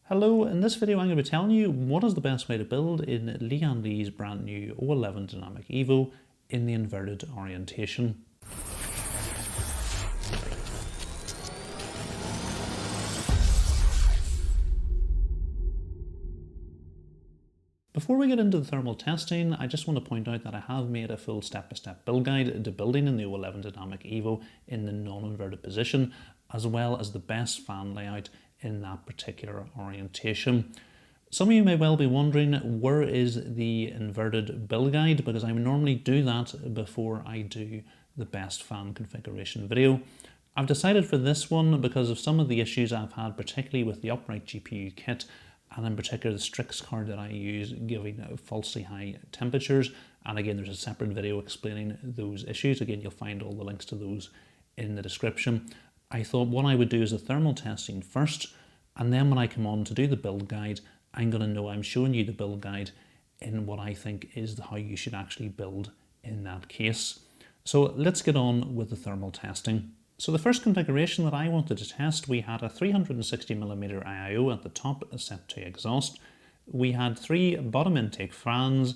Hello, in this video I'm going to be telling you what is the best way to build in Lian's brand new O11 Dynamic EVO in the inverted orientation. Before we get into the thermal testing, I just want to point out that I have made a full step-by-step build guide to building in the O11 Dynamic EVO in the non-inverted position, as well as the best fan layout in that particular orientation. Some of you may well be wondering, where is the inverted build guide? Because I would normally do that before I do the best fan configuration video. I've decided for this one because of some of the issues I've had, particularly with the upright GPU kit, and in particular the STRIX card that I use giving falsely high temperatures. And again, there's a separate video explaining those issues. Again, you'll find all the links to those in the description. I thought what I would do is the thermal testing first, and then when I come on to do the build guide, I'm going to know I'm showing you the build guide in what I think is how you should actually build in that case. So let's get on with the thermal testing. So the first configuration that I wanted to test, we had a 360mm IIO at the top set to exhaust. We had 3 bottom intake fans,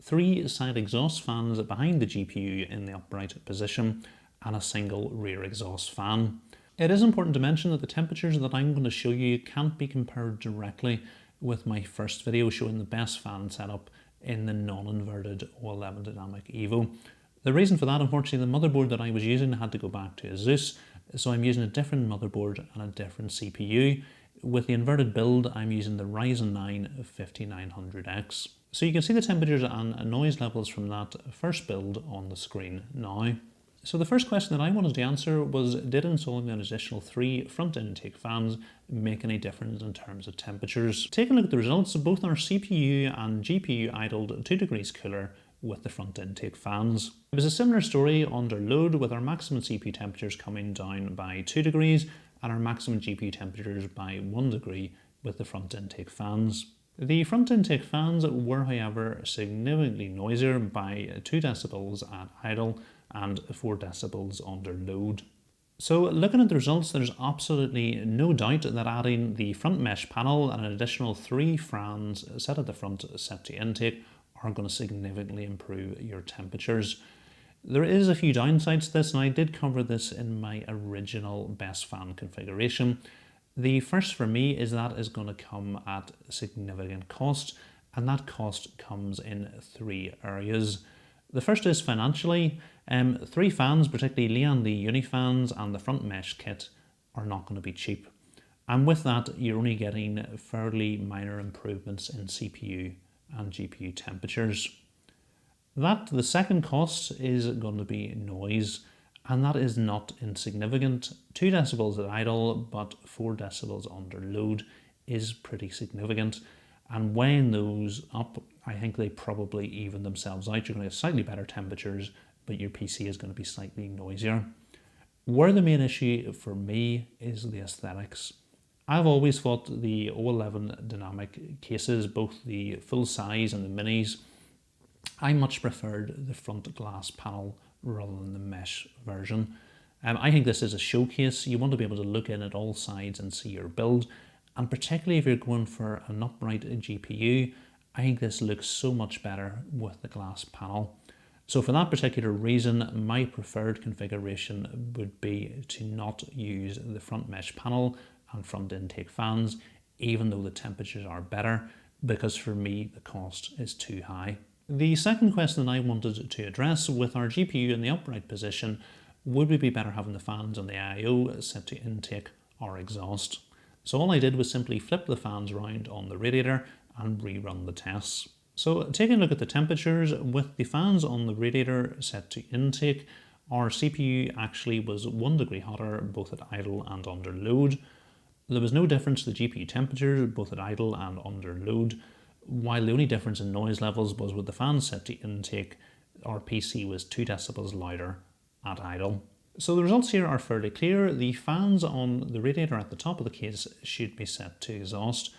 3 side exhaust fans behind the GPU in the upright position, and a single rear exhaust fan. It is important to mention that the temperatures that I'm going to show you can't be compared directly with my first video showing the best fan setup in the non-inverted O11 Dynamic EVO. The reason for that, unfortunately, the motherboard that I was using had to go back to ASUS, so I'm using a different motherboard and a different CPU. With the inverted build, I'm using the Ryujin 9 5900X. So you can see the temperatures and noise levels from that first build on the screen now. So the first question that I wanted to answer was, did installing an additional 3 front intake fans make any difference in terms of temperatures? Taking a look at the results, both our CPU and GPU idled 2 degrees cooler with the front intake fans. It was a similar story under load, with our maximum CPU temperatures coming down by 2 degrees and our maximum GPU temperatures by 1 degree with the front intake fans. The front intake fans were, however, significantly noisier by 2 decibels at idle and 4 decibels under load. So looking at the results, there's absolutely no doubt that adding the front mesh panel and an additional 3 fans set at the front set to intake are going to significantly improve your temperatures. There is a few downsides to this, and I did cover this in my original best fan configuration. The first for me is that is going to come at significant cost, and that cost comes in 3 areas. The first is financially. 3 fans, particularly Lian the uni fans and the front mesh kit, are not going to be cheap. And with that, you're only getting fairly minor improvements in CPU and GPU temperatures. The second cost is going to be noise, and that is not insignificant. 2 decibels at idle, but 4 decibels under load is pretty significant. And weighing those up, I think they probably even themselves out. You're going to get slightly better temperatures, but your PC is going to be slightly noisier. Where the main issue for me is the aesthetics. I've always thought the O11 dynamic cases, both the full size and the minis, I much preferred the front glass panel rather than the mesh version. I think this is a showcase. You want to be able to look in at all sides and see your build. And particularly if you're going for an upright GPU, I think this looks so much better with the glass panel. So for that particular reason, my preferred configuration would be to not use the front mesh panel and front intake fans, even though the temperatures are better, because for me the cost is too high. The second question that I wanted to address, with our GPU in the upright position, would we be better having the fans on the IIO set to intake or exhaust? So all I did was simply flip the fans around on the radiator and rerun the tests. So taking a look at the temperatures, with the fans on the radiator set to intake, our CPU actually was 1 degree hotter both at idle and under load. There was no difference to the GPU temperature both at idle and under load, while the only difference in noise levels was with the fans set to intake, our PC was 2 decibels louder at idle. So the results here are fairly clear. The fans on the radiator at the top of the case should be set to exhaust.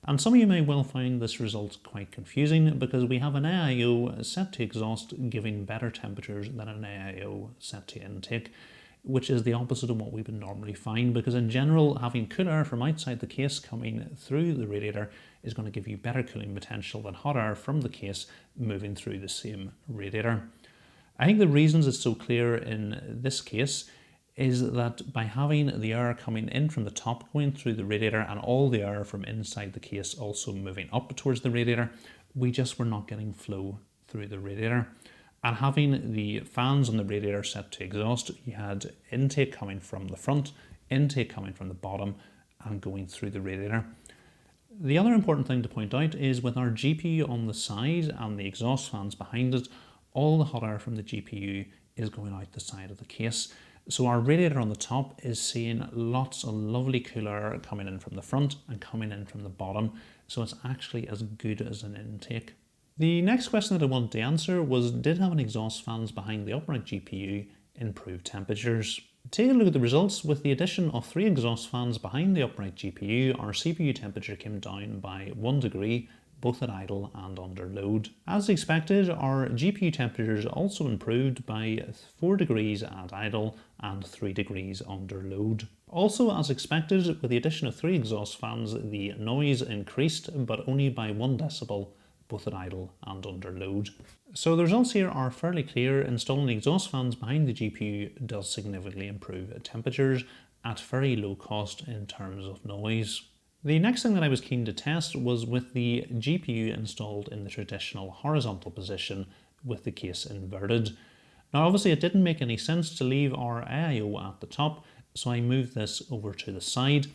And some of you may well find this result quite confusing, because we have an AIO set to exhaust giving better temperatures than an AIO set to intake. which is the opposite of what we would normally find, because in general, having cool air from outside the case coming through the radiator is going to give you better cooling potential than hot air from the case moving through the same radiator. I think the reasons it's so clear in this case is that by having the air coming in from the top going through the radiator and all the air from inside the case also moving up towards the radiator, we just were not getting flow through the radiator. And having the fans on the radiator set to exhaust, you had intake coming from the front, intake coming from the bottom and going through the radiator. The other important thing to point out is with our GPU on the side and the exhaust fans behind it, all the hot air from the GPU is going out the side of the case. So our radiator on the top is seeing lots of lovely cool air coming in from the front and coming in from the bottom. So it's actually as good as an intake. The next question that I wanted to answer was, did having exhaust fans behind the upright GPU improve temperatures? Taking a look at the results, with the addition of 3 exhaust fans behind the upright GPU, our CPU temperature came down by 1 degree, both at idle and under load. As expected, our GPU temperatures also improved by 4 degrees at idle and 3 degrees under load. Also, as expected, with the addition of 3 exhaust fans, the noise increased, but only by 1 decibel, both at idle and under load. So the results here are fairly clear. Installing exhaust fans behind the GPU does significantly improve temperatures at very low cost in terms of noise. The next thing that I was keen to test was with the GPU installed in the traditional horizontal position with the case inverted. Now obviously it didn't make any sense to leave our AIO at the top, so I moved this over to the side,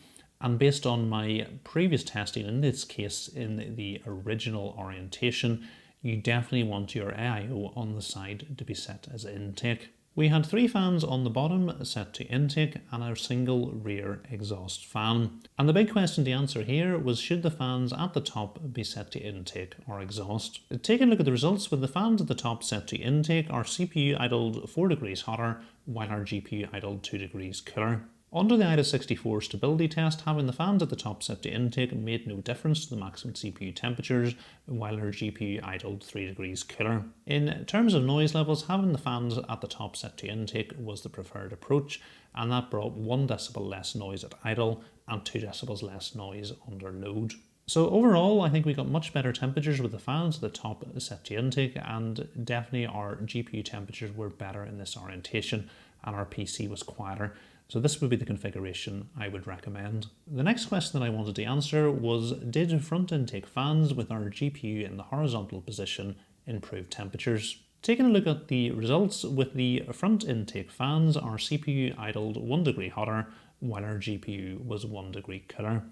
and based on my previous testing in this case in the original orientation, you definitely want your AIO on the side to be set as intake. We had 3 fans on the bottom set to intake and a single rear exhaust fan. And the big question to answer here was, should the fans at the top be set to intake or exhaust? Taking a look at the results, with the fans at the top set to intake, our CPU idled 4 degrees hotter while our GPU idled 2 degrees cooler. Under the IDA64 stability test, having the fans at the top set to intake made no difference to the maximum CPU temperatures, while our GPU idled 3 degrees cooler. In terms of noise levels, having the fans at the top set to intake was the preferred approach, and that brought 1 decibel less noise at idle and 2 decibels less noise under load. So overall, I think we got much better temperatures with the fans at the top set to intake, and definitely our GPU temperatures were better in this orientation and our PC was quieter. So this would be the configuration I would recommend. The next question that I wanted to answer was, did front intake fans with our GPU in the horizontal position improve temperatures? Taking a look at the results, with the front intake fans, our CPU idled 1 degree hotter while our GPU was 1 degree cooler.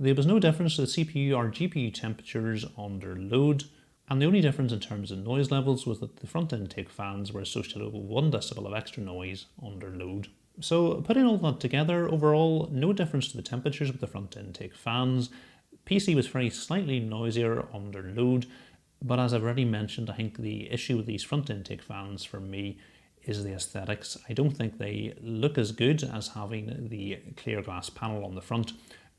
There was no difference to the CPU or GPU temperatures under load, and the only difference in terms of noise levels was that the front intake fans were associated with 1 decibel of extra noise under load. So putting all that together, overall no difference to the temperatures with the front intake fans. PC was very slightly noisier under load, but as I've already mentioned, I think the issue with these front intake fans for me is the aesthetics. I don't think they look as good as having the clear glass panel on the front,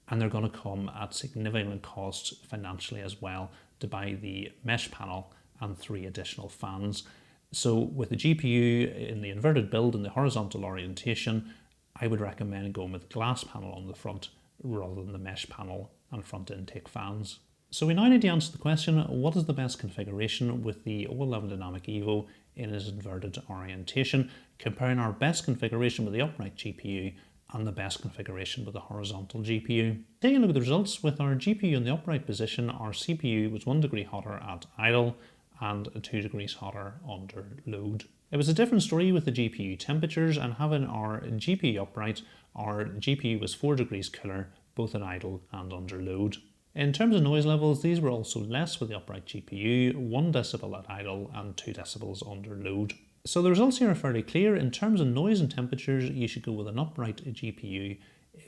and they're going to come at significant cost financially as well to buy the mesh panel and 3 additional fans. So with the GPU in the inverted build in the horizontal orientation, I would recommend going with the glass panel on the front rather than the mesh panel and front intake fans. So we now need to answer the question, what is the best configuration with the O11 Dynamic EVO in its inverted orientation, comparing our best configuration with the upright GPU and the best configuration with the horizontal GPU. Taking a look at the results, with our GPU in the upright position, our CPU was 1 degree hotter at idle and 2 degrees hotter under load. It was a different story with the GPU temperatures, and having our GPU upright, our GPU was 4 degrees cooler, both at idle and under load. In terms of noise levels, these were also less with the upright GPU, 1 decibel at idle and 2 decibels under load. So the results here are fairly clear. In terms of noise and temperatures, you should go with an upright GPU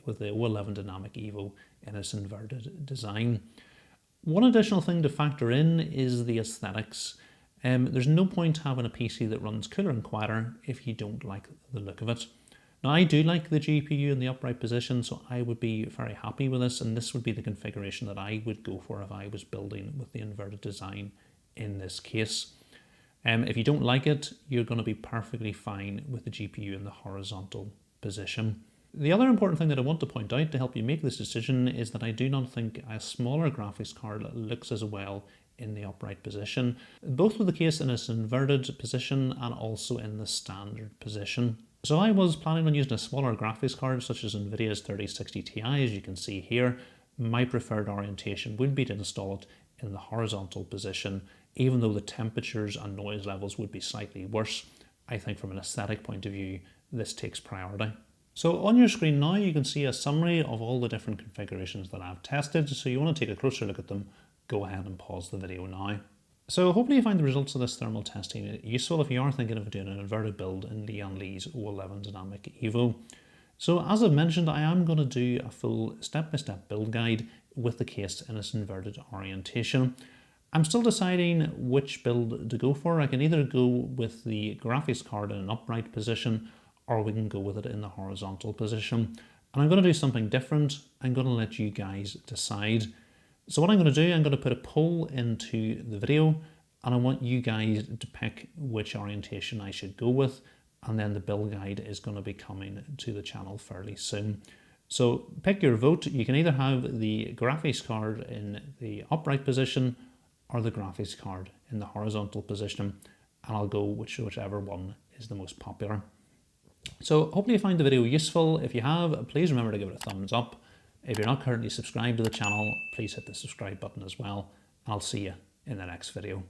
with the O11 Dynamic EVO in its inverted design. One additional thing to factor in is the aesthetics. There's no point having a PC that runs cooler and quieter if you don't like the look of it. Now I do like the GPU in the upright position, so I would be very happy with this, and this would be the configuration that I would go for if I was building with the inverted design in this case. If you don't like it, you're going to be perfectly fine with the GPU in the horizontal position. The other important thing that I want to point out to help you make this decision is that I do not think a smaller graphics card looks as well in the upright position, both with the case in its inverted position and also in the standard position. So I was planning on using a smaller graphics card such as NVIDIA's 3060 Ti, as you can see here. My preferred orientation would be to install it in the horizontal position, even though the temperatures and noise levels would be slightly worse. I think from an aesthetic point of view, this takes priority. So on your screen now, you can see a summary of all the different configurations that I've tested. So you want to take a closer look at them, go ahead and pause the video now. So hopefully you find the results of this thermal testing useful if you are thinking of doing an inverted build in Lian Li's O11 Dynamic EVO. So as I've mentioned, I am going to do a full step-by-step build guide with the case in its inverted orientation. I'm still deciding which build to go for. I can either go with the graphics card in an upright position, or we can go with it in the horizontal position. And I'm going to do something different. I'm going to let you guys decide. So what I'm going to do, I'm going to put a poll into the video, and I want you guys to pick which orientation I should go with, and then the build guide is going to be coming to the channel fairly soon. So pick your vote. You can either have the graphics card in the upright position or the graphics card in the horizontal position, and I'll go whichever one is the most popular. So hopefully you find the video useful. If you have, please remember to give it a thumbs up. If you're not currently subscribed to the channel, please hit the subscribe button as well. I'll see you in the next video.